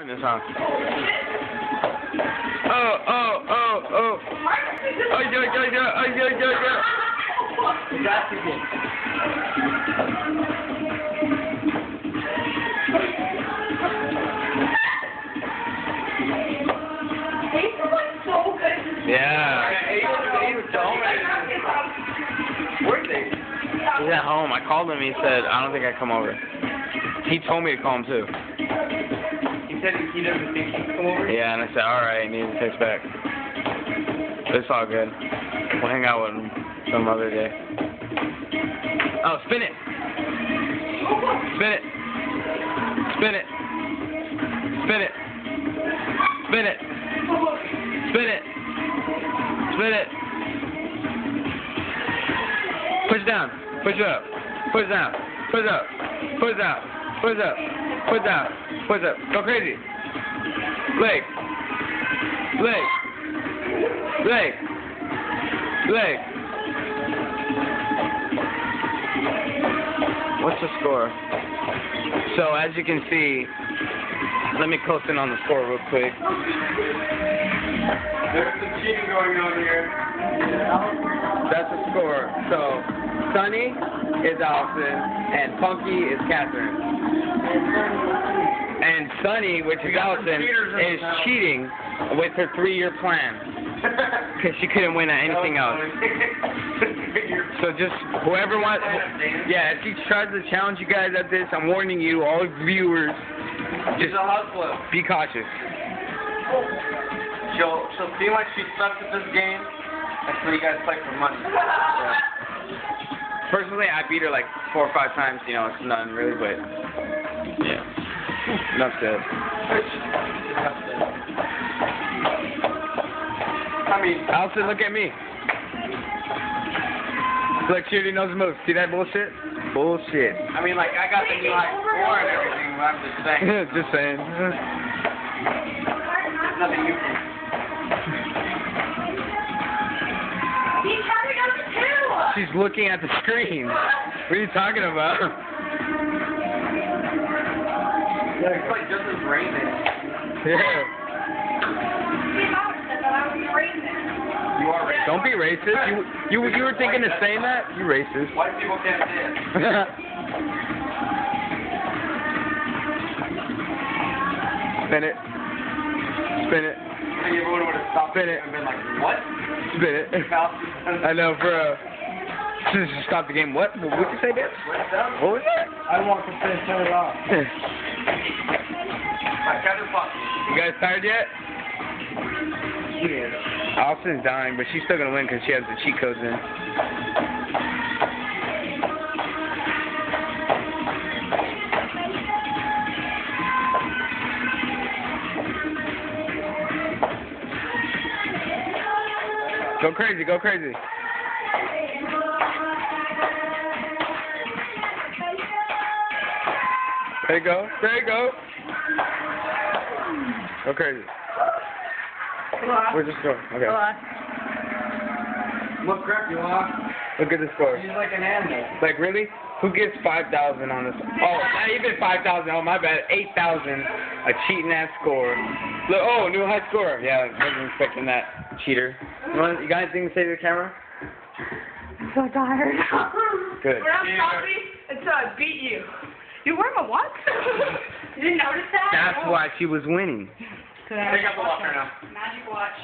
In this house. Oh. Oh, yeah. That's again. Yeah. Where's they? He's at home. I called him. He said, I don't think I'd come over. He told me to call him too. He said he doesn't think he can come over? Yeah, and I said, alright, and he didn't text back. But it's all good. We'll hang out with him some other day. Oh, spin it! Spin it! Spin it! Spin it! Spin it! Spin it! Spin it! Push it down. Push it up. Push it down. Push it up. Push it out. Push it up. Push it out. Push it up. Go crazy. Leg. Leg. Leg. Leg. What's the score? So as you can see, let me close in on the score real quick. There's some cheating going on here. That's the score. So Sunny is Allison and Punky is Catherine. And Sunny, which is Allison, is cheating with her 3-year plan. Because she couldn't win at anything else. So just whoever wants, yeah, if she tries to challenge you guys at this, I'm warning you, all viewers, just be cautious. She'll feel like she sucks at this game. That's when you guys play for money. Yeah. Personally, I beat her like 4 or 5 times. You know, it's nothing really, but yeah, enough said. I mean, Allison, look at me. Look, she already knows the moves. See that bullshit? Bullshit. I mean, like, I got the new high score and everything, but I'm just saying. Just saying. There's nothing new for me. She's looking at the screen. What are you talking about? Yeah, it's like just as raining. Yeah. You are racist. Don't be racist. You were thinking of saying that? You racist. White people can't say it. Spin it. Spin it. I think everyone would have stopped Spin it. and been like, what? Spin it. I know, bro. Just stop the game. What? What did you say, bitch? What was that? I want to finish turn it off. My feather fucking. You guys tired yet? Yeah. Austin's dying, but she's still gonna win because she has the cheat codes in. Go crazy, go crazy. There you go, there you go. Go crazy. Where's the score? Okay. What crap you want? Look at the score. She's like an animal. Like, really? Who gets 5,000 on this? Oh, not even 5,000. Oh, my bad. 8,000. A cheating ass score. Look, oh, new high score. Yeah, I wasn't expecting that. Cheater. You got anything to say to the camera? I'm so tired. Good. We're on property until I beat you. You wearing a what? You didn't notice that? That's why she was winning. Pick up the watch right now. Magic watch.